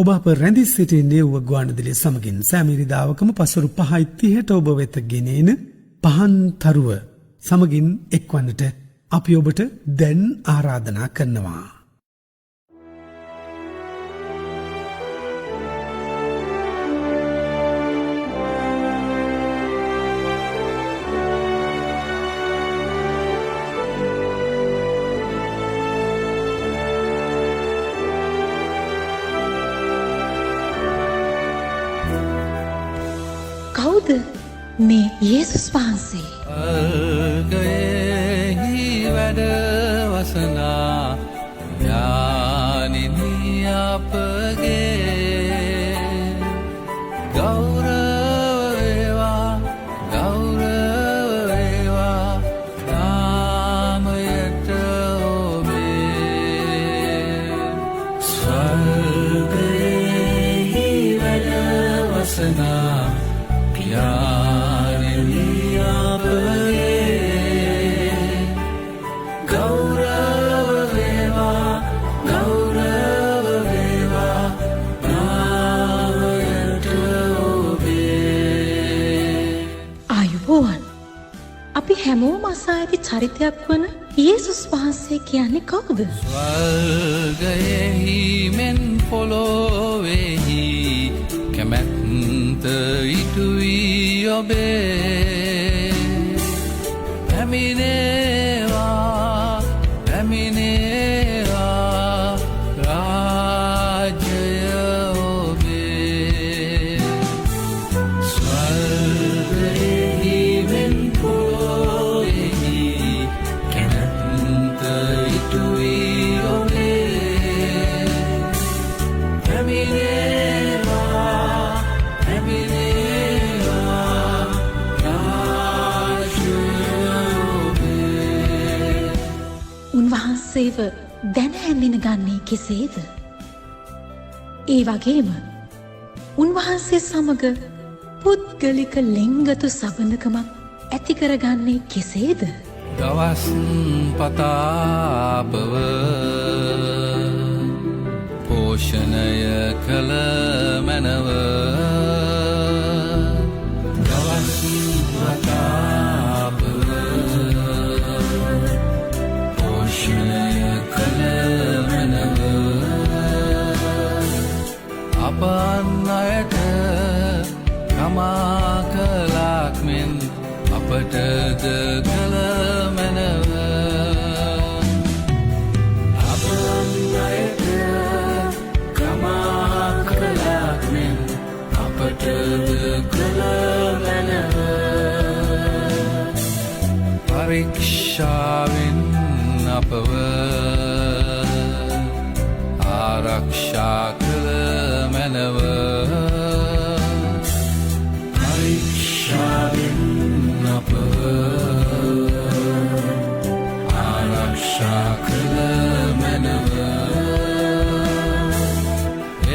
ඔබ අප රැඳී සිටි නියුව ගුවන්විදුලිය සමගින් සෑම පසුරු 5:30ට ඔබ වෙත ගෙනෙන පහන් තරුව සමගින් එක්වන්නට අපි ඔබට දැන් ආරාධනා කරනවා. කවුද මේ යේසුස් වහන්සේ? අල්ගයෙහි වැඩ වසනා ඥානිනී අපගේ ගෞරව වේවා නාමයට ඔබේ ස්වර්ගයෙහි වැඩ වසනා අපි හැමෝම අසා ඇති චරිතයක් වන යේසුස් වහන්සේ කියන්නේ කවුද? ස්වර්ගයෙහි මෙන් පොළොවෙහි කැමැත්ත ඉටුවී ඔබේ පැමිණේවා රාජ්‍යය ඔබේ ස්වර්ගයෙහි මෙන් පොළොවෙහි කැමැත්ත ඉටුවී ඔබේ උන්වහන්සේව දැන හැඳින ගන්නේ කෙසේද? ඒ වගේම උන්වහන්සේ සමග පුද්ගලික ලෙන්ගතු සබඳකමක් ඇති කරගන්නේ කෙසේද? දවස් පතාපව පෝෂණය කළ මැනව දවස් පතාපව පෝෂණය කළ මැනව අප අන්නයට කමා කලාක් මෙන් අපටද කළ මැනව අප අන්නයට කමා කලාක් මෙන් අපටද කළ මැනව පරීක්ෂාවෙන් අපව ආරක්ෂා කළ මැනව පරීක්ෂාවෙන් අපව ආරක්ෂා කළ මැනව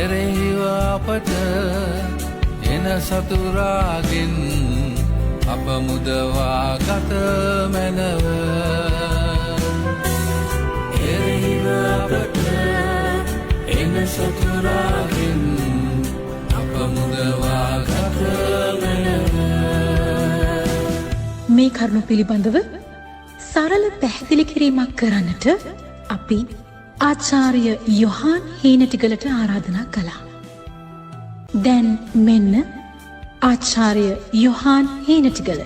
එරෙහිව අපට එන සතුරාගෙන් අප මුදවා ගත මැනව එරෙහිව අපට එන සතුරාගෙන් අප මුදවා ගත මැනව. මේ කරුණු පිළිබඳව සරල පැහැදිලි කිරීමක් කරන්නට අපි ආචාර්ය යොහාන් හේනටිගලට ආරාධනා කළා. දැන් මෙන්න ආචාර්ය යොහාන් හේනටිගල.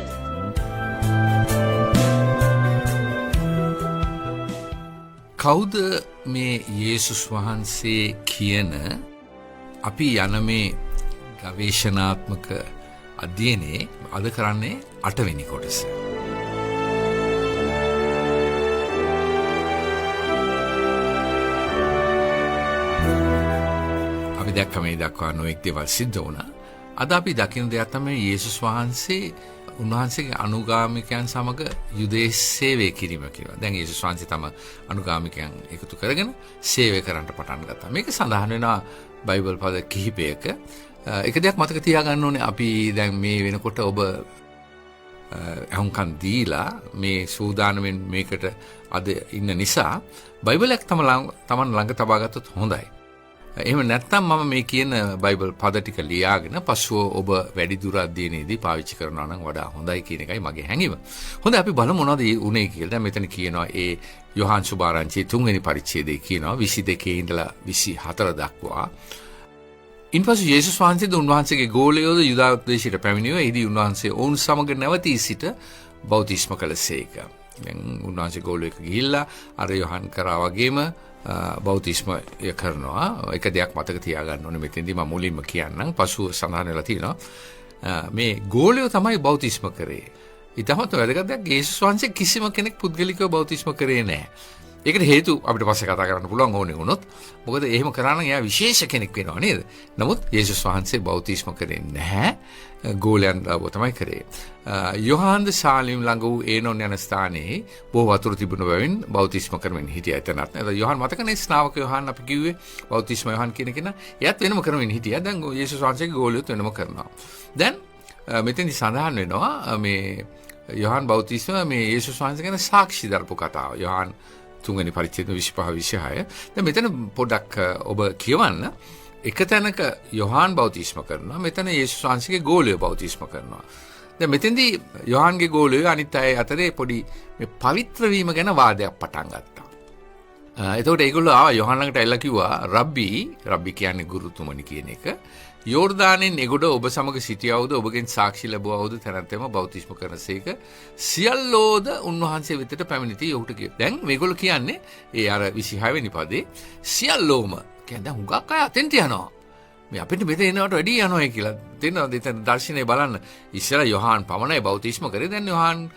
කවුද මේ යේසුස් වහන්සේ කියන අපි යන මේ ගවේෂණාත්මක අධ්‍යයනයේ අද කරන්නේ 8 වෙනි කොටස. අපි දැක්ක මේ දක්වා නොඑක් දේවල් සිද්ධ වුණා. අද අපි දකින දෙයක් තමයි යේසුස් වහන්සේ උන්වහන්සේගේ අනුගාමිකයන් සමග යුදේ සේවය කිරීම කියලා. දැන් යේසුස් වහන්සේ තම අනුගාමිකයන් එකතු කරගෙන සේවය කරන්න පටන් ගත්තා. මේක සඳහන් වෙනවා බයිබල් පද කිහිපයක. එක දෙයක් මතක තියාගන්න ඕනේ, අපි දැන් මේ වෙනකොට ඔබ අහුම්කන් දීලා මේ සූදානමෙන් මේකට අද ඉන්න නිසා බයිබලයක් තමන් ළඟ තබා ගත්තොත් හොඳයි. එහෙම නැත්නම් මම මේ කියන බයිබල් පද ටික ලියාගෙන පසුව ඔබ වැඩි දුර අධ්‍යයනයේදී පාවිච්චි කරනවා නම් වඩා හොඳයි කියන එකයි මගේ හැඟීම. හොඳයි අපි බලමු මොනවද උනේ කියලා. දැන් මෙතන කියනවා ඒ යොහාන් සුභාරංචි 3 වෙනි පරිච්ඡේදයේ කියනවා 22 ඉඳලා 24 දක්වා. ඉන්පසු යේසුස් වහන්සේද උන්වහන්සේගේ ගෝලයෝද යුදා ප්‍රදේශයට පැමිණියෝ. එහිදී උන්වහන්සේ ඔවුන් සමග නැවතී සිට බෞතිස්ම කළසේක. දැන් උන්වහන්සේ ගෝලයක ගිහිල්ලා අර යොහාන් කරා වගේම බෞතිස්ම කරනවා. එක දෙයක් මතක තියාගන්න ඕනේ මෙතෙන්දී මම මුලින්ම කියන්නම්. පසුව සඳහන් වෙලා තියෙනවා මේ ගෝලයෝ තමයි බෞතිස්ම කරේ. ඊටමත් වැදගත් දෙයක් යේසුස් වහන්සේ කිසිම කෙනෙක් පුද්ගලිකව බෞතිස්ම කරේ නැහැ. ඒකට හේතු අපිට පස්සේ කතා කරන්න පුළුවන් ඕනේ වුණොත්. මොකද එහෙම කරා නම් එයා විශේෂ කෙනෙක් වෙනවා නේද? නමුත් යේසුස් වහන්සේ බෞතිස්ම කරේ නැහැ. ගෝලයන් තමයි කරේ. යොහාන්ද ශාලිම් ළඟ වූ ඒනොන් යන ස්ථානයේ බොහෝ වතුර තිබුණ බැවින් බෞතිස්ම කරමින් හිටියා එතනත්. යොහාන් මතකනේ ස්නාවක යොහාන් අපි කිව්වේ බෞතිස්ම යොහාන් කියන කෙනා. එයාත් වෙනම කරමින් හිටියා. දැන් යේසුස් වහන්සේගේ ගෝලියොත් වෙනම කරනවා. දැන් මෙතෙන්දි සඳහන් වෙනවා මේ යොහාන් බෞතිස්ම මේ යේසුස් වහන්සේ ගැන සාක්ෂි දරපු කතාව. යොහාන් 3 වෙනි පරිච්ඡේදය 25 26. දැන් මෙතන පොඩ්ඩක් ඔබ කියවන්න. එක තැනක යොහාන් බෞතිස්ම කරනවා. මෙතන යේසුස් වහන්සේගේ ගෝලියෝ බෞතිස්ම කරනවා. දැන් මෙතෙන්දී යොහාන්ගේ ගෝලියෝ අනිත් අය අතරේ පොඩි මේ පවිත්‍ර වීම ගැන වාදයක් පටන් ගත්තා. එතකොට ඒගොල්ලෝ ආවා යොහාන් ළඟට ඇවිල්ලා කිව්වා රබ්බි කියන්නේ ගුරුතුමනි කියන එක. යෝර්දානෙන් එගොඩ ඔබ සමග සිටියවුද ඔබගෙන් සාක්ෂි ලැබුවවුද තැනැත්තෙම බෞතිස්ම කරනසේක සියල්ලෝද උන්වහන්සේ වෙතට පැමිණිති ඔහුට කිය. දැන් මේගොල්ලෝ කියන්නේ ඒ අර 26 වෙනි පදේ සියල්ලෝම කියන්නේ හුඟක් අය අතෙන්ට යනවා. මේ අපිට මෙතන එනවට වැඩි යනවා කියලා. තේරෙනවද? එතන දර්ශනේ බලන්න. ඉස්සර යොහාන් පමණයි බෞතිස්ම කරේ. දැන් යොහාන්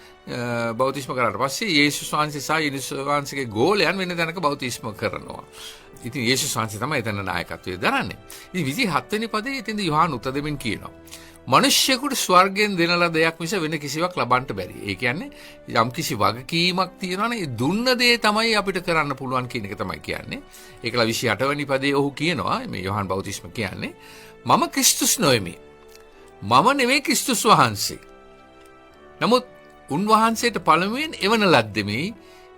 බෞතිස්ම කරාට පස්සේ යේසුස් වහන්සේ සහ යේසුස් වහන්සේගේ ගෝලයන් වෙන තැනක බෞතිස්ම කරනවා. ඉතින් යේසුස් වහන්සේ තමයි එතන නායකත්වයේ දරන්නේ. ඉතින් 27 වෙනි පදේ ඉතින් යොහාන් උත්තර දෙමින් කියනවා. මිනිස්සුෙකුට ස්වර්ගයෙන් දෙන ලද දෙයක් මිස වෙන කිසිවක් ලබන්න බැරි. ඒ කියන්නේ යම් කිසි වගකීමක් තියෙනවනේ ඒ දුන්න දේ තමයි අපිට කරන්න පුළුවන් කියන එක තමයි කියන්නේ. ඒකලා 28 වෙනි පදේ ඔහු කියනවා මේ යොහාන් බෞතිස්ම කියන්නේ මම ක්‍රිස්තුස් නොෙමි. මම නෙවෙයි ක්‍රිස්තුස් වහන්සේ. නමුත් උන්වහන්සේට පළමුවෙන් එවන ලද්දෙමි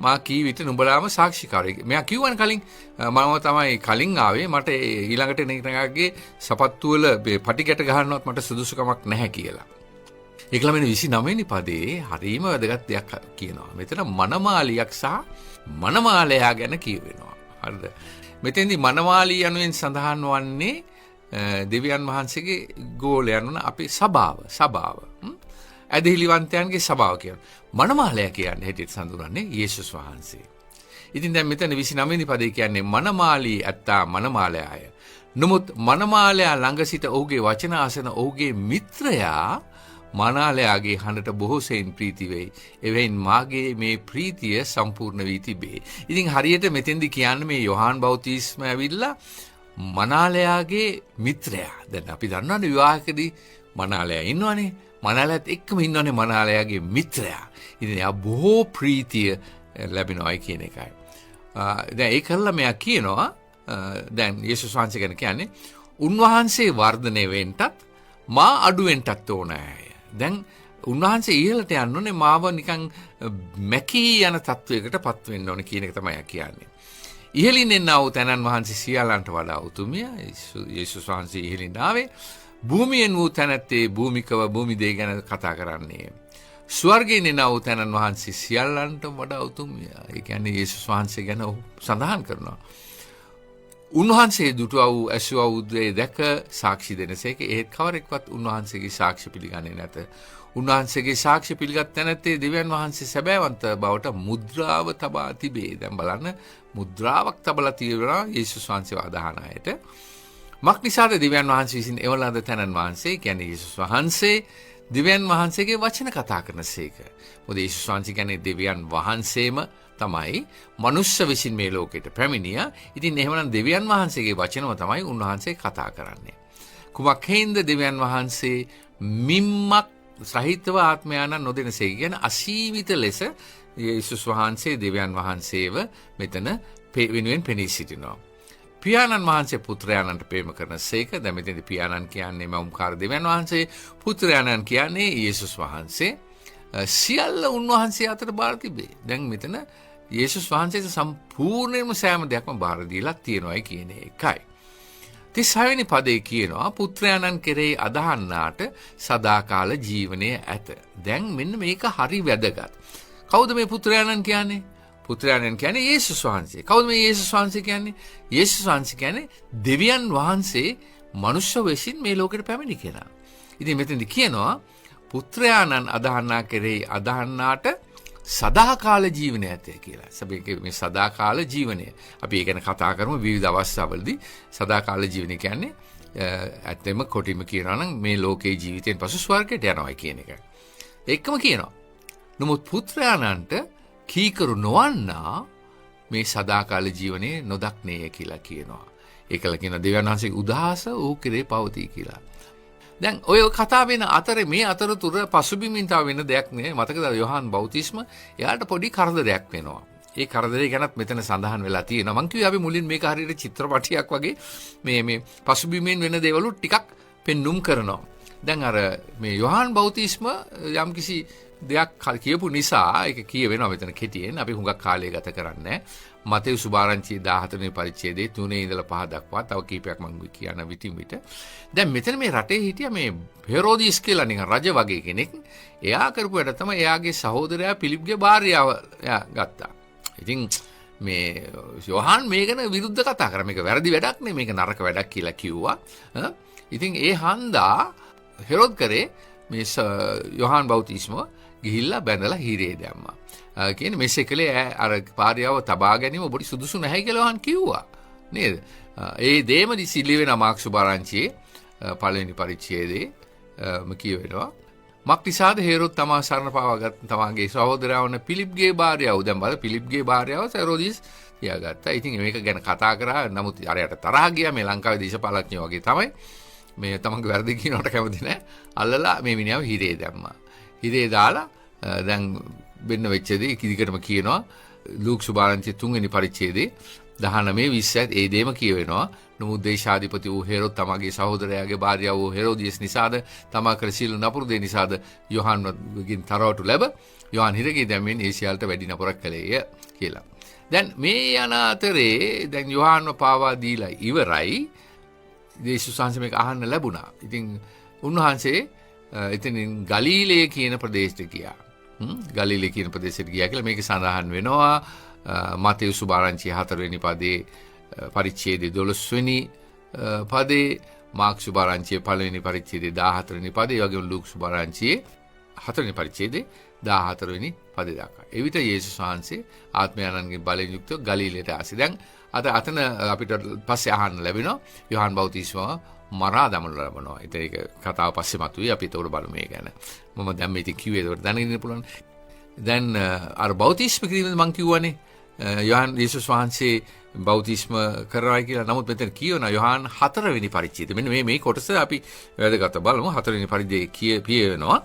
මා කී විට නුඹලාම සාක්ෂිකාරයෙක්. මෙයා කිව්වන් කලින් මම තමයි කලින් ආවේ මට ඊළඟට එනකගේ සපත්තු වල පටි ගැට ගහන්නවත් මට සුදුසුකමක් නැහැ කියලා. ඒකලා මෙන්න 29 වෙනි පදේ හරීම වැදගත් දෙයක් කියනවා. මෙතන මනමාලියක් සහ මනමාලයා ගැන කියවෙනවා. හරිද? මෙතෙන්දී මනමාලී යනුවෙන් සඳහන් වන්නේ දෙවියන් වහන්සේගේ ගෝලයන් වන අපේ සභාව. ඇදහිලිවන්තයන්ගේ සභාව කියනවා. මනමාලයා කියන්නේ හැටියට සඳහන්වන්නේ යේසුස් වහන්සේ. ඉතින් දැන් මෙතන 29 වෙනි පදේ කියන්නේ මනමාලී ඇත්තා මනමාලයාය. නමුත් මනමාලයා ළඟ සිට ඔහුගේ වචන අසන ඔහුගේ මිත්‍රයා මනාලයාගේ හඬට බොහෝ සෙයින් ප්‍රීති වෙයි. එවෙයින් මාගේ මේ ප්‍රීතිය සම්පූර්ණ වී තිබේ. ඉතින් හරියට මෙතෙන්දි කියන්නේ මේ යොහාන් බෞතිස්ම ඇවිල්ලා මනාලයාගේ මිත්‍රයා. දැන් අපි දන්නවනේ විවාහකදී මනාලයා ඉන්නවනේ. මනාලයාත් එක්කම ඉන්නවනේ මනාලයාගේ මිත්‍රයා. ඉතින් එයා බොහෝ ප්‍රීතිය ලැබෙනවායි කියන එකයි. දැන් ඒක කළා මෙයා කියනවා දැන් යේසුස් වහන්සේ ගැන කියන්නේ උන්වහන්සේ වර්ධනය වෙන්නත් මා අඩු වෙන්නත් ඕනෑ. දැන් උන්වහන්සේ ඉහළට යන්න ඕනේ මාව නිකන් මැකී යන තත්වයකට පත් වෙන්න ඕනේ කියන එක තමයි කියන්නේ. ඉහළින් එන්නා වූ තැනන් වහන්සේ සියල්ලන්ට වඩා උතුම්ය. යේසුස් වහන්සේ ඉහළින් ආවේ භූමියෙන් වූ තැනැත්තේ භූමිකව භූමි දේ ගැන කතා කරන්නේ. ස්වර්ගයෙන් එන වූ තැනන් වහන්සේ සියල්ලන්ට වඩා උතුම්ය. ඒ කියන්නේ යේසුස් වහන්සේ ගැන සඳහන් කරනවා. උන්වහන්සේ දුටුවා වූ ඇසුවා වූ දේ දැක සාක්ෂි දෙනසේක ඒත් කවරෙක්වත් උන්වහන්සේගේ සාක්ෂි පිළිගන්නේ නැත. උන්වහන්සේගේ සාක්ෂි පිළිගත් තැනැත්තේ දෙවියන් වහන්සේ සැබෑවන්ත බවට මුද්‍රාව තබා තිබේ. දැන් බලන්න මුද්‍රාවක් තබලා තියෙනවා යේසුස් වහන්සේව අදහන අයට. මක් නිසාද දෙවියන් වහන්සේ විසින් එවලාද තැනන් වහන්සේ කියන්නේ යේසුස් වහන්සේ දෙවියන් වහන්සේගේ වචන කතා කරනසේක. මොකද යේසුස් වහන්සේ කියන්නේ දෙවියන් වහන්සේම තමයි මනුෂ්‍ය විසින් මේ ලෝකෙට පැමිණියා. ඉතින් එහෙමනම් දෙවියන් වහන්සේගේ වචනම තමයි උන්වහන්සේ කතා කරන්නේ. කුමක් හේඳ දෙවියන් වහන්සේ මිම්මක් සහිතව ආත්මයාන නොදෙනසේ කියන අසීමිත ලෙස යේසුස් වහන්සේ දෙවියන් වහන්සේව මෙතන වෙනුවෙන් පෙනී සිටිනවා. පියාණන් වහන්සේ පුත්‍රයාණන්ට ප්‍රේම කරනසේක. දැන් මෙතනදී පියාණන් කියන්නේ මෞම්කාර දෙවියන් වහන්සේ, පුත්‍රයාණන් කියන්නේ යේසුස් වහන්සේ. සියල්ල උන්වහන්සේ අතට බාර තිබේ. දැන් මෙතන යේසුස් වහන්සේට සම්පූර්ණයෙන්ම සෑම දෙයක්ම බාර දීලා තියෙනවායි කියන එකයි. 36වෙනි පදේ කියනවා පුත්‍රයාණන් කෙරෙහි අදහන්නාට සදාකාල ජීවනය ඇත. දැන් මෙන්න මේක හරි වැදගත්. කවුද මේ පුත්‍රයාණන් කියන්නේ? පුත්‍රයාණන් කියන්නේ යේසුස් වහන්සේ. කවුද මේ යේසුස් වහන්සේ කියන්නේ? යේසුස් වහන්සේ කියන්නේ දෙවියන් වහන්සේ මනුෂ්‍ය වෙසින් මේ ලෝකෙට පැමිණි කෙනා. ඉතින් මෙතනදී කියනවා පුත්‍රයාණන් අදහන්නා කෙරෙහි අදහන්නාට සදාකාල ජීවනය ඇතේ කියලා. සබේක මේ සදාකාල ජීවනය. අපි ඒ ගැන කතා කරමු විවිධ අවස්ථාවලදී. සදාකාල ජීවනය කියන්නේ ඇත්තම කොටිම කියනවා නම් මේ ලෝකේ ජීවිතයෙන් පසු ස්වර්ගයට යනවා කියන එක. ඒකම කියනවා. නමුත් පුත්‍රයාණන්ට කීකරු නොවන්නා මේ සදාකාල ජීවනයේ නොදක්නේය කියලා කියනවා. ඒකල කියන දෙවියන් වහන්සේගේ උදහස ඌ කෙරේ පවතී කියලා. දැන් ඔය කතා වෙන අතරේ මේ අතරතුර පසුබිමින් තව වෙන දෙයක් නේ. මතකද යොහාන් බෞතිස්ම එයාට පොඩි කරදරයක් වෙනවා. ඒ කරදරේ ගැනත් මෙතන සඳහන් වෙලා තියෙනවා. මං කිව්වේ අපි මුලින් මේක හරියට චිත්‍රපටයක් වගේ මේ පසුබිමින් වෙන දේවල් ටිකක් පෙන්눔 කරනවා. දැන් අර මේ යොහාන් බෞතිස්ම යම්කිසි දෙයක් කියපු නිසා ඒක කියවෙනවා මෙතන කෙටියෙන්. අපි හුඟක් කාලය ගත කරන්නේ. මතෙව් සුභාරංචි 14 වෙනි පරිච්ඡේදයේ 3 ඉඳලා 5 දක්වා තව කීපයක් මම කියන විටින් විට. දැන් මෙතන මේ රටේ හිටිය මේ හෙරෝදිස් කියලා නිකන් රජ වගේ කෙනෙක්. එයා කරපු වැඩ තමයි එයාගේ සහෝදරයා පිලිප්ගේ භාර්යාව එයා ගත්තා. ඉතින් මේ යොහාන් මේක ගැන විරුද්ධ කතා කරා. මේක වැරදි වැඩක් නේ, මේක නරක වැඩක් කියලා කිව්වා. ඉතින් ඒ හන්දා හෙරෝද් කරේ මේ යොහාන් බෞතිස්ම ගිහිල්ලා බැඳලා හිරේ දැම්මා. කියන්නේ මෙසේ කලේ අර පාරියාව තබා ගැනීම බොඩි සුදුසු නැහැ කියලා වහන් කිව්වා. නේද? ඒ දේම දිසිලි වෙන මාක් සුභාරංචියේ පළවෙනි පරිච්ඡේදයේ කියවෙනවා. මක්නිසාද හේරොද් තමා සරණ පාවාගත් තමාගේ සහෝදරයා වන පිලිප්ගේ භාර්යාව. දැන් බලන්න පිලිප්ගේ භාර්යාව හෙරෝදිස් තියාගත්තා. ඉතින් මේක ගැන කතා කරා. නමුත් අරයට තරහ ගියා. මේ ලංකාවේ දේශපාලඥයෝ වගේ තමයි. මේ තමන්ගේ වැරදි කියනකට කැමති නැහැ. අල්ලලා මේ මිනිහව හිරේ දැම්මා. හිරේ දාලා දැන් වෙන්න වෙච්චදී කිදිකටම කියනවා ලූක් සුභාරංචි 3 වෙනි පරිච්ඡේදයේ 19:20 ඒ දෙම කියවෙනවා. නමුත් දේශාධිපති වූ හෙරොද් තමගේ සහෝදරයාගේ භාර්යාව වූ හෙරෝදියස් නිසාද තමා කර සීල නපුරු දේ නිසාද යොහාන්ගෙන් තරවටු ලැබ යොහාන් හිරගේ දැම්මෙන් ඒසියාලට වැඩි නපුරක් කළේය කියලා. දැන් මේ යන අතරේ දැන් යොහාන්ව පාවා දීලා ඉවරයි. යේසුස් වහන්සේ මේක අහන්න ලැබුණා. ඉතින් උන්වහන්සේ එතනින් ගලීලය කියන ප්‍රදේශයට ගියා. ගලීලය කියන ප්‍රදේශයට ගියා කියලා මේක සඳහන් වෙනවා. මතෙව් සුභාරංචි 4 වෙනි පදේ පරිච්ඡේදයේ 12 වෙනි පදේ, මාක් සුභාරංචියේ 1 වෙනි පරිච්ඡේදයේ 14 වෙනි පදේ, ඒ වගේම ලූක් සුභාරංචියේ 4 වෙනි පරිච්ඡේදයේ 14 වෙනි පදේ දක්වා. එවිට යේසුස් වහන්සේ ආත්මයන්ගෙන් බලයෙන් යුක්තව ගලීලයට ආසි. දැන් අතන අපිට පස්සේ අහන්න ලැබෙනවා යොහාන් බෞතිස්ම මරා දමනු ලබනවා. ඒක කතාව පස්සේ මතුවේ. අපි ඒකට බලමු මේ ගැන. මම දැන් මේ ඉතින් කිව්වේ ඒකට දැනගෙන ඉන්න පුළුවන්. දැන් අර බෞතිස්ම කිරීමෙන් මම කිව්වනේ යොහාන් යේසුස් වහන්සේ බෞතිස්ම කරවයි කියලා. නමුත් මෙතන කියනවා යොහාන් 4 වෙනි පරිච්ඡේදය. මෙන්න මේ කොටස අපි වැදගත් බලමු. 4 වෙනි පරිච්ඡේදයේ කියවෙනවා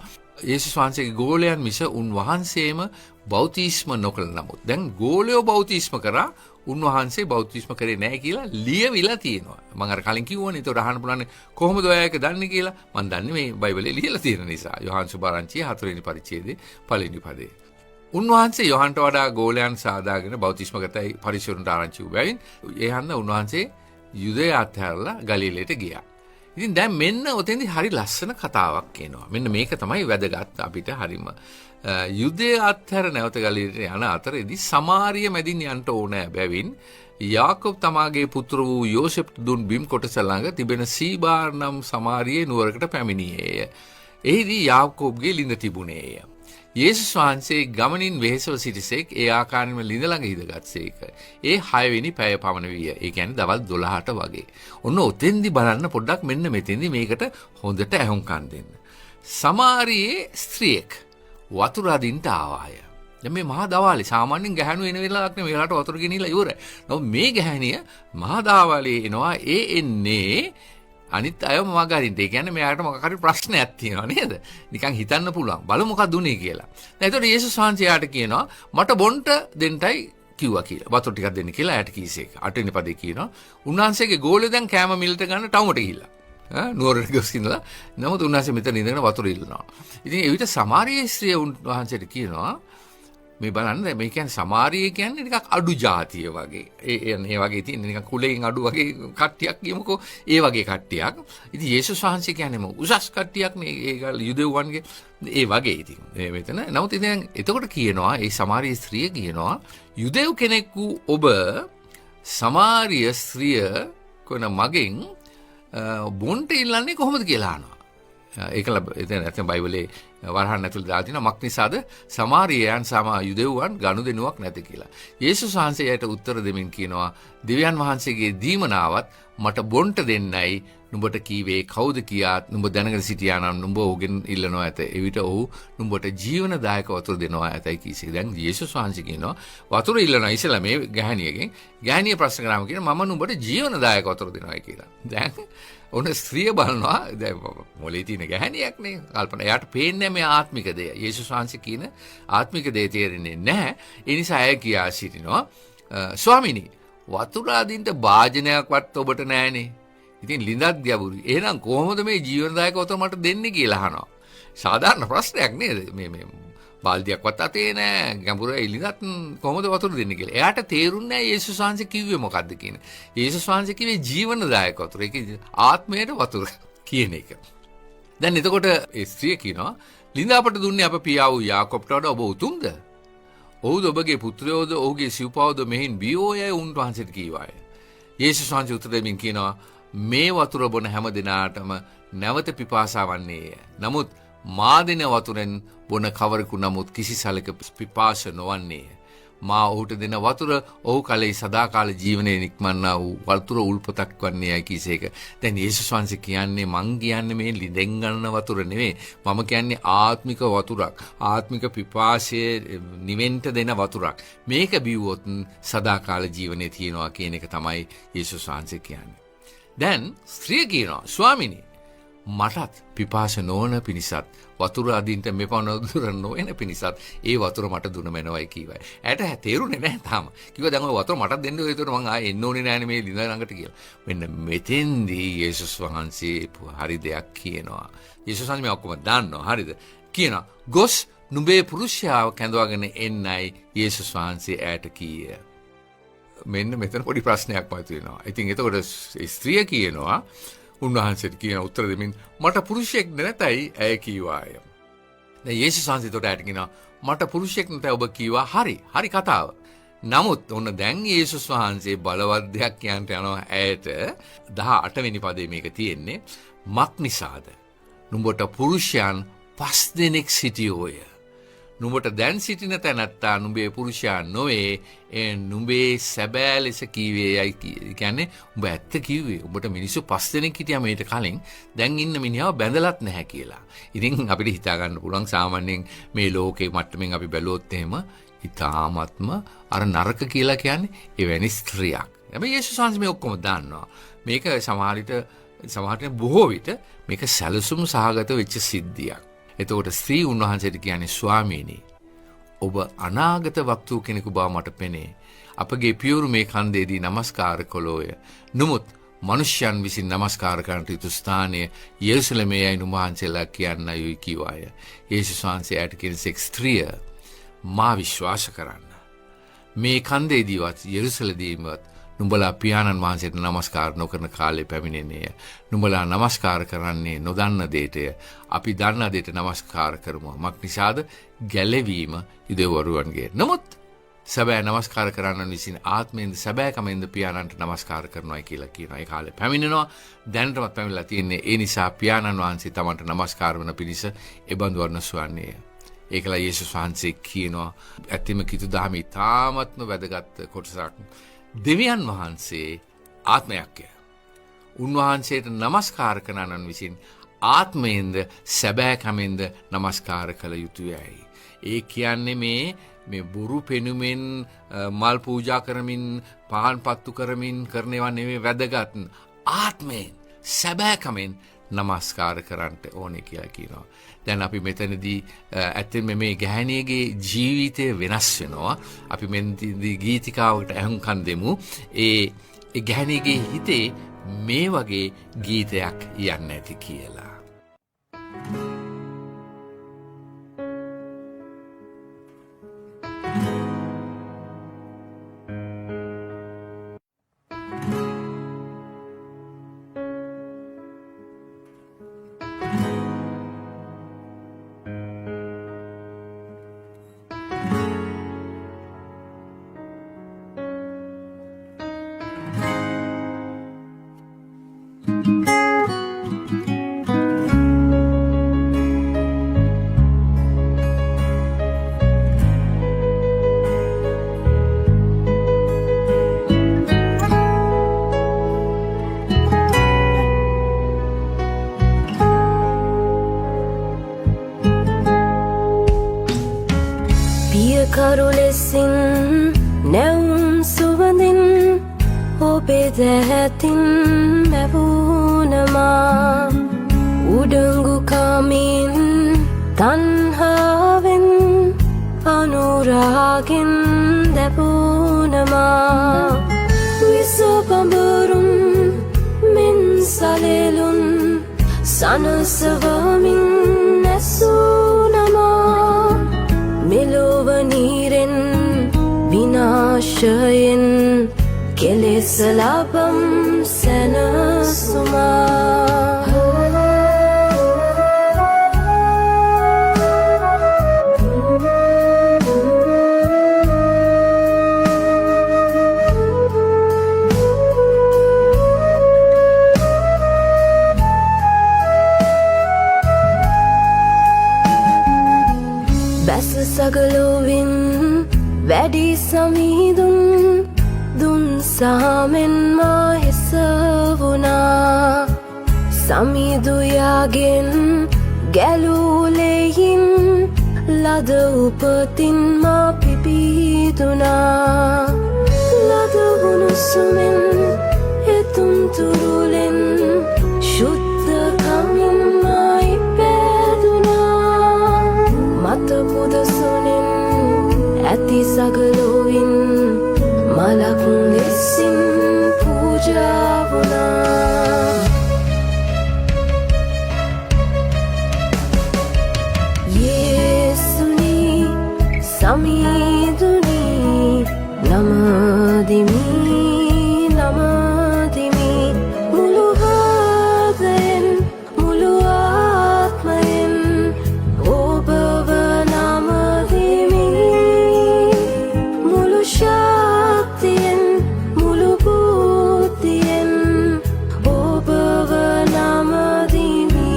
යේසුස් වහන්සේගේ ගෝලයන් මිස උන්වහන්සේම බෞතිස්ම නොකළ නමුත් දැන් ගෝලයෝ බෞතිස්ම කරා උන්වහන්සේ බෞතිස්ම කරේ නැහැ කියලා ලියවිලා තියෙනවා. මම අර කලින් කිව්වනේ. ඒකට අහන්න පුළුවන් කොහොමද ඔය එක දන්නේ කියලා. මම දන්නේ මේ බයිබලයේ ලියලා තියෙන නිසා. යොහාන් සුභාරංචියේ 4 වෙනි පරිච්ඡේදයේ 1 වෙනි පදේ. උන්වහන්සේ යොහන්ට වඩා ගෝලයන් සාදාගෙන බෞතිස්ම කරතයි පරිසරුන්ට ආරංචි වූ බැවින් ඒ හන්ද උන්වහන්සේ යුදේ අත්හැරලා ගලීලයට ගියා. ඉතින් දැන් මෙන්න ඔතෙන්දී හරි ලස්සන කතාවක් එනවා. මෙන්න මේක තමයි වැදගත් අපිට හරිම. යුදේ අත්හැර නැවත ගලීලයට යන අතරේදී සමාරිය මැදින් යන්න ඕනෑ බැවින් යාකොබ් තමාගේ පුත්‍ර වූ යෝසෙප්ට දුන් බිම් කොටස ළඟ තිබෙන සීබාර් නම් සමාරියේ නුවරකට පැමිණියේය. එහිදී යාකොබ්ගේ ළිඳ තිබුණේය. යේසුස් වහන්සේ ගමනින් වෙහෙසව සිටිසේක් ඒ ආකාරයෙන්ම ළිඳ ළඟ හිඳගත්සේක. ඒ 6 වෙනි පැය පමණ විය. ඒ කියන්නේ දවල් 12ට වගේ. ඔන්න ඔතෙන්දි බලන්න පොඩ්ඩක් මෙන්න මෙතෙන්දි මේකට හොඳට ඇහුම්කන් දෙන්න. සමාරියේ ස්ත්‍රියෙක් වතුර අදින්න ආවාය. දැන් මේ මහා දවාලේ සාමාන්‍යයෙන් ගැහණු එන වෙලාවක් නෙමෙයි. මෙයාට වතුර ගෙනිලා ඉවරයි. නමුත් මේ ගැහණිය මහා දවාලේ එනවා. එන්නේ අනිත් අයම මගහරින්න. ඒ කියන්නේ මෙයාට මොකක් හරි ප්‍රශ්නයක් තියෙනවා නේද? නිකන් හිතන්න පුළුවන්. බලමු මොකක්ද උනේ කියලා. දැන් ඒතකොට යේසුස් වහන්සේ යාට කියනවා මට බොන්ට දෙන්නයි කිව්වා කියලා. වතුර ටිකක් දෙන්න කියලා යාට කීසේක. 8 වෙනි පදේ කියනවා උන්වහන්සේගේ ගෝලෙ දැන් කෑම මිලට ගන්න ටවුමට ගිහිල්ලා. නුවරට ගොස් ඉඳලා නමුත් උන්වහන්සේ මෙතන ඉඳගෙන වතුර ඉල්ලනවා. ඉතින් එවිට සමාරියේ ස්ත්‍රිය උන්වහන්සේට කියනවා මේ බලන්න මේ කියන්නේ සමාරිය කියන්නේ නිකන් අඩු ජාතිය වගේ. ඒ වගේ තියෙන නිකන් කුලයෙන් අඩු වගේ කට්ටියක් කියමුකෝ. ඒ වගේ කට්ටියක්. ඉතින් යේසුස් වහන්සේ කියන්නේ උසස් කට්ටියක් නේ ඒ යුදෙව්වන්ගේ ඒ වගේ ඉතින්. මේ මෙතන නමුත් ඉතින් එතකොට කියනවා ඒ සමාරිය ස්ත්‍රිය කියනවා යුදෙව් කෙනෙකු ඔබ සමාරිය ස්ත්‍රිය කොන මගෙන් බොන්ට ඉල්ලන්නේ කොහොමද කියලා අහනවා. ඒකල එතන නැත්නම් බයිබලේ වරහන් ඇතුළේ දාලා තියෙනවා මක් නිසාද සමාරියයන් සම යුදෙව්වන් ගනුදෙනුවක් නැති කියලා. යේසුස් වහන්සේට උත්තර දෙමින් කියනවා දෙවියන් වහන්සේගේ දීමනාවත් මට බොන්ට දෙන්නයි නුඹට කීවේ කවුද කියාත් නුඹ දැනගෙන සිටියා නම් නුඹ ඔහුගෙන් ඉල්ලනවා ඇත. එවිට ඔහු නුඹට ජීවනදායක වතුර දෙනවා ඇතයි කීසේ. දැන් යේසුස් වහන්සේ කියනවා වතුර ඉල්ලනවා ඉස්සලා මේ ගැහණියගෙන්. ගැහණිය ප්‍රශ්න කරාම කියනවා මම නුඹට ජීවනදායක වතුර දෙනවායි කියලා. දැන් ඔන්න ස්ත්‍රිය බලනවා දැන් මොලේ තියෙන ගැහණියක් නේ කල්පනා. එයාට පේන්නේ මේ ආත්මික දේ. යේසුස් වහන්සේ කියන ආත්මික දේ තේරෙන්නේ නැහැ. ඒ නිසා ඇය කියා සිටිනවා ස්වාමීනි වතුර අදින්න භාජනයක්වත් ඔබට නැහනේ. ඉතින් ලිඳක් ගැඹුරුයි. එහෙනම් කොහොමද මේ ජීවනදායක වතුර මට දෙන්නේ කියලා අහනවා. සාධාරණ ප්‍රශ්නයක් නේද? මේ බාල්දියක්වත් අතේ නැහැ. ගැඹුරයි ලිඳක් කොහොමද වතුර දෙන්නේ කියලා. එයාට තේරුන්නේ නැහැ යේසුස් වහන්සේ කිව්වේ මොකද්ද කියන. යේසුස් වහන්සේ කිව්වේ ජීවනදායක වතුර. ඒක ආත්මයට වතුර කියන එක. දැන් එතකොට ඒ ස්ත්‍රිය කියනවා ලිඳ අපට දුන්නේ අප පියා වූ යාකොබ්ට වඩා ඔබ උතුම්ද? ඔහුද ඔබගේ පුත්‍රයෝද ඔහුගේ සිව්පවද මෙහින් බියෝයයි උන්වහන්සේට කීවාය. යේසුස් වහන්සේ උත්තර දෙමින් කියනවා මේ වතුර බොන හැම දිනාටම නැවත පිපාසා වන්නේය. නමුත් මා දෙන වතුරෙන් බොන කවරෙකු නමුත් කිසි සලක පිපාස නොවන්නේය. මා ඔහුට දෙන වතුර ඔහු කලෙහි සදාකාල ජීවනයේ නික්මන්නා වූ වතුර උල්පතක් වන්නේයයි කීසේක. දැන් යේසුස් වහන්සේ කියන්නේ මං කියන්නේ මේ ලිඳෙන් ගන්න වතුර නෙවෙයි. මම කියන්නේ ආත්මික වතුරක්. ආත්මික පිපාසයේ නිවෙන්න දෙන වතුරක්. මේක බිව්වොත් සදාකාල ජීවනයේ තියනවා කියන එක තමයි යේසුස් වහන්සේ කියන්නේ. දැන් ස්ත්‍රිය කියනවා ස්වාමිනී මටත් පිපාස නොවන පිණිසත් වතුර අදින්ට මෙපමණ දුර නොවන පිණිසත් ඒ වතුර මට දුන මැනවයි කීවයි. ඇයට තේරුනේ නැහැ තාම. කිව්වා දැන් ඔය වතුර මටත් දෙන්න ඕනේ. ඒතකොට මං ආයේ එන්න ඕනේ නෑනේ මේ ලිඳ ළඟට කියලා. මෙන්න මෙතෙන්දී යේසුස් වහන්සේ හරි දෙයක් කියනවා. යේසුස් වහන්සේ මේ ඔක්කොම දන්නවා. හරිද? කියනවා ගොස් නුඹේ පුරුෂයාව කැඳවාගෙන එන්නයි යේසුස් වහන්සේ ඇයට කීය. මෙන්න මෙතන පොඩි ප්‍රශ්නයක් මතුවෙනවා. ඉතින් එතකොට ස්ත්‍රිය කියනවා උන්වහන්සේට කියන උත්තර දෙමින් මට පුරුෂයෙක් නැතයි ඇය කීවාය. දැන් යේසුස් වහන්සේ එතකොට ඇයට කියනවා මට පුරුෂයෙක් නැතයි ඔබ කීවා හරි කතාව. නමුත් ඔන්න දැන් යේසුස් වහන්සේ බලවත් දෙයක් කියන්න යනවා ඇයට 18 වෙනි පදේ මේක තියෙන්නේ මක් නිසාද නුඹට පුරුෂයන් 5 දෙනෙක් සිටියෝය. නුඹට දැන් සිටින තැනැත්තා නුඹේ පුරුෂයා නොවේ ඒ නුඹේ සැබෑ ලෙස කීවේ යයි කියන්නේ උඹ ඇත්ත කිව්වේ. උඹට මිනිස්සු 5 දෙනෙක් හිටියා මේට කලින් දැන් ඉන්න මිනිහව බැඳලත් නැහැ කියලා. ඉතින් අපිට හිතා ගන්න පුළුවන් සාමාන්‍යයෙන් මේ ලෝකේ මට්ටමින් අපි බැලුවොත් එහෙම ඊ타ත්ම අර නරක කියලා කියන්නේ එවැනි ස්ත්‍රියක්. හැබැයි යේසුස් වහන්සේ මේ ඔක්කොම දන්නවා. මේක සමහරට බොහෝ විට මේක සැලසුම් සහගත වෙච්ච සිද්ධියක්. එතකොට ස්ත්‍රී උන්වහන්සේට කියන්නේ ස්වාමීනි ඔබ අනාගත වක්තු කෙනෙකු බව මට පෙනේ. අපගේ පියවරු මේ කන්දේදී නමස්කාර කළෝය. නමුත් මනුෂ්‍යයන් විසින් නමස්කාර කරන්නට යුතු ස්ථානය යෙරුසලමේ යයි උන්වහන්සේලා කියන්නයි කිව්වාය. යේසුස් වහන්සේ ඇයට කියන ස්ත්‍රිය මා විශ්වාස කරන්න. මේ කන්දේදීවත් යෙරුසලමේදීවත් නුඹලා පියාණන් වහන්සේට නමස්කාර නොකරන කාලේ පැමිණෙන්නේය. නුඹලා නමස්කාර කරන්නේ නොදන්න දෙයටය. අපි දන්න දෙයට නමස්කාර කරමු. මක් නිසාද? ගැලවීම යුදෙව්වරුන්ගේ. නමුත් සැබෑ නමස්කාර කරන්නන් විසින් ආත්මයෙන්ද සැබෑකමෙන්ද පියාණන්ට නමස්කාර කරනවායි කියලා කියනවා. ඒ කාලේ පැමිණෙනවා. දැනටමත් පැමිණලා තියෙන්නේ. ඒ නිසා පියාණන් වහන්සේ තමන්ට නමස්කාර වන පිණිස එබඳු වර්ණසුවන්නේය. ඒකලා යේසුස් වහන්සේ කියනවා ඇත්තම කිතු දහමේ තාමත්ම වැදගත් කොටසක්. දෙවියන් වහන්සේ ආත්මයක්ය. උන්වහන්සේට නමස්කාර කරනන් විසින් ආත්මයෙන්ද සැබෑකමෙන්ද නමස්කාර කළ යුතුයයි. ඒ කියන්නේ මේ බොරු පෙනුමෙන් මල් පූජා කරමින් පහන් පත්තු කරමින් කරනවා නෙවෙයි වැදගත්. ආත්මයෙන් සැබෑකමෙන් නමස්කාර කරන්නට ඕනේ කියලා කියනවා. දැන් අපි මෙතනදී ඇත්තෙන්ම මේ ගැහණියගේ ජීවිතය වෙනස් වෙනවා. අපි මෙතනදී ගීතිකාවකට අහුම්කම් දෙමු. ඒ ගැහණියගේ හිතේ මේ වගේ ගීතයක් යන්නේ නැති කියලා. කරු ලෙසින් නැවුම් සුවඳින් ඔබේ දැහැතින් මැවුනමා උඩඟු කමින් තන්හාවෙන් අනුරාගෙන් දැපුනමා විසපඹරුම් මෙන් සලෙලුන් සනසවමින් නැසුනමා මෙලොව නීරෙන් විනාශයෙන් කෙලෙස ලබම් සැනසුමා බැස සගලොවින් වැඩි සමීදුන් දුන් සාමෙන් මා හිසවුණා සමිදුයාගෙන් ගැලූලෙයින් ලද උපතින් මා පිපිදුනා ලද උණුසුමෙන් එතුම් තුරුලෙන් ශුද්ධ කමින් මා ඉපැදුනා මත පුදසුනෙන් ඇති සගලොවින් මලක් ලෙසින් පූජා වුණා යේසුනි සමීදුනි නමදිමි නමදිමි මුළු හදයෙන් මුළු ආත්මයෙන් ඔබව නමදිමි මුළු ශක්තියෙන් මුළු බුද්ධියෙන් ඔබව නමදිමි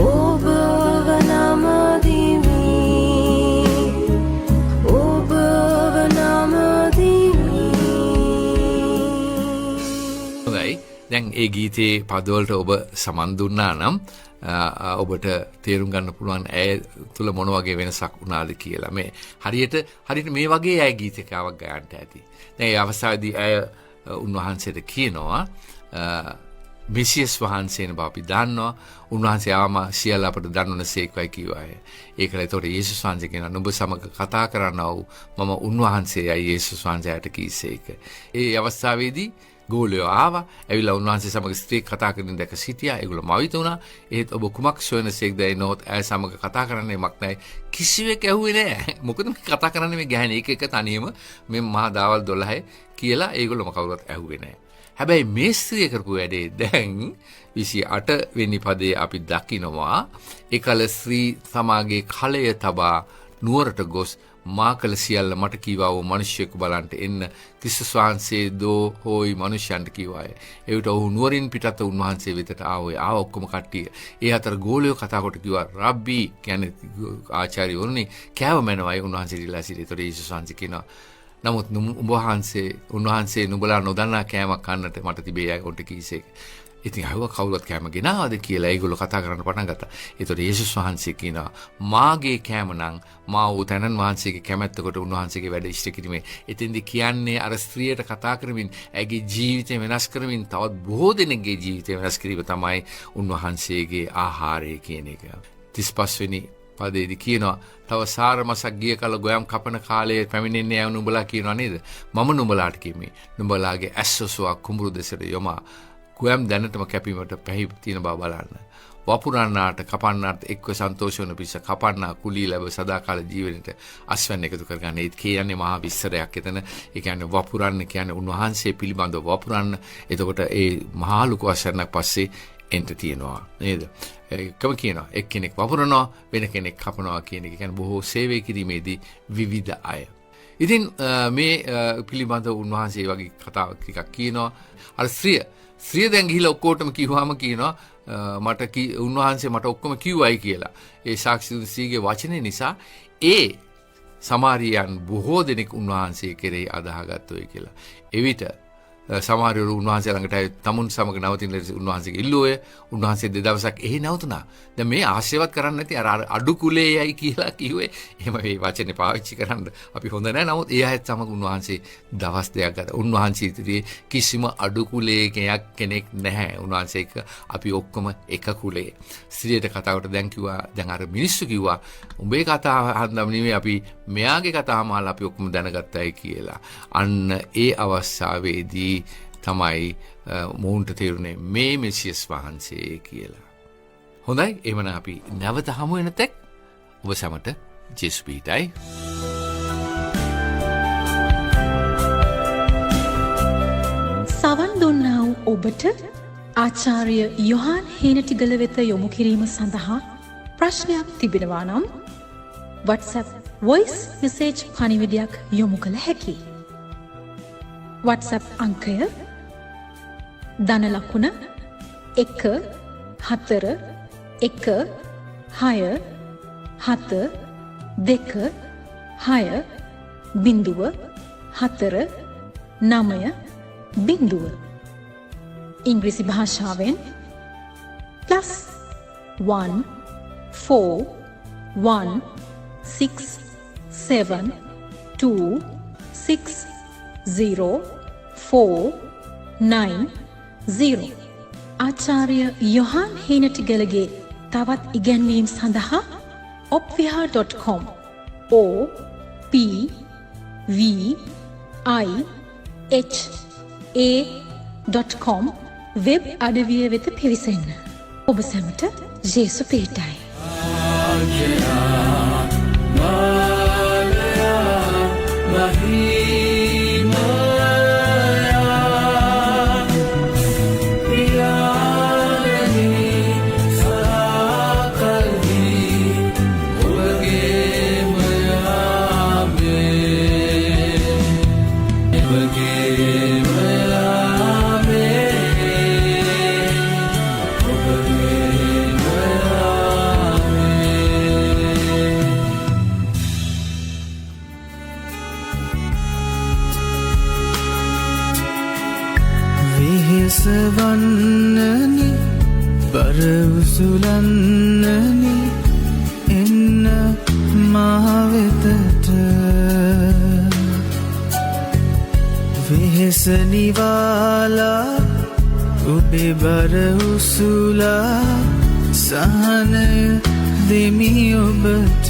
ඔබව නමදිමි ඔබව නමදිමි හොඳයි. දැන් ඒ ගීතේ පදවලට ඔබ සමන් දුන්නා නම් ඔබට තේරුම් ගන්න පුළුවන් ඇය තුල මොන වගේ වෙනසක් වුණාද කියලා. මේ හරියට මේ වගේ ඇය ගීතකාවක් ගයන්ට ඇති. දැන් ඒ අවස්ථාවේදී ඇය උන්වහන්සේට කියනවා මෙසියස් වහන්සේන බව අපි දන්නවා. උන්වහන්සේ ආම සියල්ල අපට දන්වන සේක්වයි කිව්වා. ඒකල ඒතකොට යේසුස් වහන්සේ කියනවා නුඹ සමග කතා කරනවා මම උන්වහන්සේයි යේසුස් වහන්සේට කීසේක. ඒ අවස්ථාවේදී ගෝලයෝ ආවා. ඇවිල්ලා උන්වහන්සේ සමග ස්ත්‍රී කතා කරමින් දැක සිටියා. ඒගොල්ලෝ මවිත වුණා. ඒත් ඔබ කුමක් සොයනසේක්ද එනොත් ඇය සමග කතා කරන්නේ මක් නැහැ. කිසිවෙක් ඇහුවේ නැහැ. මොකද මේ කතා කරන්නේ මේ ගැහණි එක තනියම මේ මහා දාවල් 12 කියලා ඒගොල්ලෝම කවුරුත් ඇහුවේ නැහැ. හැබැයි මේ ස්ත්‍රිය කරපු වැඩේ දැන් 28 වෙනි පදයේ අපි දකිනවා එකල ස්ත්‍රී සමාගේ කලය තබා නුවරට ගොස් මා කළ සියල්ල මට කීවා වූ මිනිසෙකු බලන්ට එන්න ක්‍රිස්තුස් වහන්සේ දෝ හෝයි මනුෂ්‍යයන්ට කීවාය. එවිට ඔහු නුවරින් පිටත උන්වහන්සේ වෙතට ආවේ. ඔක්කොම කට්ටිය. ඒ අතර ගෝලියෝ කතා කොට කිව්වා රබ්බී කියන්නේ ආචාර්යවරුනි කෑව මැනවයි උන්වහන්සේ ඉල්ලා සිටියේ. ඒතකොට යේසුස් වහන්සේ කියනවා නමුත් උන්වහන්සේ නුඹලා නොදන්නා කෑමක් කන්නට මට තිබේ යයි කීසේක. ඉතින් අහුව කවුරුත් කෑම ගෙනාවද කියලා ඒගොල්ලෝ කතා කරන්න පටන් ගත්තා. ඒතකොට යේසුස් වහන්සේ කියනවා මාගේ කෑම නම් මා වූ තනන් වහන්සේගේ කැමැත්ත කොට උන්වහන්සේගේ වැඩ ඉෂ්ට කිරීමේ. එතෙන්දී කියන්නේ අර ස්ත්‍රියට කතා කරමින් ඇගේ ජීවිතය වෙනස් කරමින් තවත් බොහෝ දෙනෙක්ගේ ජීවිතය වෙනස් කිරීම තමයි උන්වහන්සේගේ ආහාරය කියන එක. 35 වෙනි පදේදී කියනවා තව සාර මසක් ගිය කල ගොයම් කපන කාලයේ පැමිණෙන්නේ යවුන උඹලා කියනවා නේද? මම නුඹලාට කිමි. නුඹලාගේ ඇස්සොසුවක් කුඹුරු දෙසට යොමා ගොයම් දැනටම කැපීමට පැහි තියෙන බව බලන්න. වපුරන්නාට කපන්නාට එක්ව සන්තෝෂ වන පිස කපන්නා කුලී ලැබ සදාකාල ජීවනයට අස්වැන්න එකතු කරගන්න. ඒත් කියන්නේ මහා විස්තරයක් එතන. ඒ කියන්නේ වපුරන්න කියන්නේ උන්වහන්සේ පිළිබඳව වපුරන්න. එතකොට ඒ මහා ලොකු අසරණක් පස්සේ එන්ට තියෙනවා නේද? ඒකම කියනවා එක්කෙනෙක් වපුරනවා වෙන කෙනෙක් කපනවා කියන එක කියන්නේ බොහෝ සේවය කිරීමේදී විවිධ අය. ඉතින් මේ පිළිබඳව උන්වහන්සේ වගේ කතාවක් ටිකක් කියනවා. අර ස්ත්‍රිය දැන් ගිහිල්ලා ඔක්කොටම කිව්වම කියනවා උන්වහන්සේ මට ඔක්කොම කිව්වයි කියලා. ඒ සාක්ෂි ස්ත්‍රීගේ වචනේ නිසා ඒ සමාරියන් බොහෝ දෙනෙක් උන්වහන්සේ කෙරෙහි අදහගත්තොයි කියලා. එවිට සමහරවරු උන්වහන්සේ ළඟට ආවේ තමුන් සමග නවතින ලෙස උන්වහන්සේගේ ඉල්ලුවය. උන්වහන්සේ දෙදවසක් එහි නවතුණා. දැන් මේ ආශිර්වාද කරන්න නැති අර අඩු කුලේයයි කියලා කිව්වේ. එහෙම මේ වචනේ පාවිච්චි කරන්න අපි හොඳ නැහැ. නමුත් ඒ අයත් සමග උන්වහන්සේ දවස් දෙකක් ගත. උන්වහන්සේ ඉදිරියේ කිසිම අඩු කුලයක කෙනෙක් නැහැ. උන්වහන්සේ අපි ඔක්කොම එක කුලේ. ස්ත්‍රියට කතාවට දැන් කිව්වා, දැන් අර මිනිස්සු කිව්වා උඹේ කතාව හන්දම නෙමෙයි අපි මෙයාගේ කතාවම අහලා අපි ඔක්කොම දැනගත්තයි කියලා. අන්න ඒ අවස්ථාවේදී තමයි මොවුන්ට තේරුනේ මේ මෙසියස් වහන්සේ කියලා. හොඳයි, එහෙමනම් අපි නැවත හමු වෙන තෙක් ඔබ සමට ජේසුස් පිහිටයි. සවන් දුන්නා වූ ඔබට ආචාර්ය යොහාන් හේනටිගල වෙත යොමු කිරීම සඳහා ප්‍රශ්නයක් තිබෙනවා නම් WhatsApp voice message පණිවිඩයක් යොමු කළ හැකියි. WhatsApp අංකය ධන ලකුණ 1-4-1-6-2-4-9 ඉංග්‍රීසි භාෂාවෙන් +1-4-1-6-0-4-9-0. ආචාර්ය යොහාන් හේනටිගලගේ තවත් ඉගැන්වීම් සඳහා opviha.com opviha.com වෙබ් අඩවිය වෙත පිවිසෙන්න. ඔබ සැමට ජේසු පිහිටයි. සවන්නනි බරඋසුලන්නනි එන්න මහවෙතට වෙහෙස නිවාලා ඔබේ බරඋසුලා සහනය දෙමි ඔබට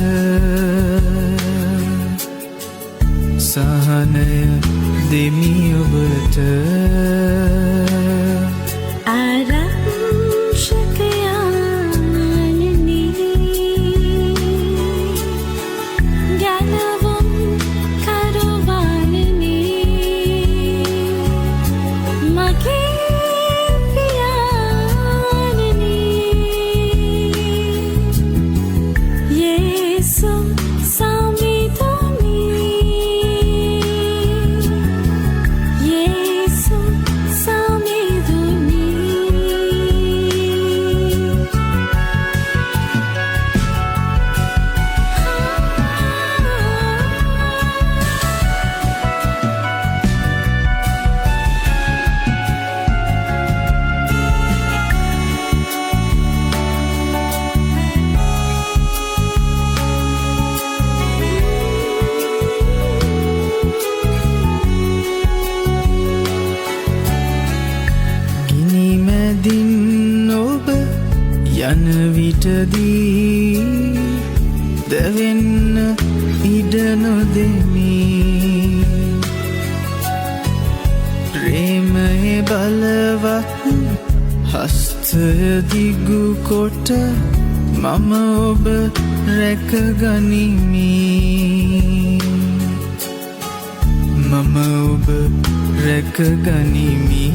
සහනය දෙමි ඔබට යන විටදී දැවෙන්න ඉඩ නොදෙමි ප්‍රේමයේ බලවත් හස්තය දිගු කොට මම ඔබ රැකගනිමි මම ඔබ රැකගනිමි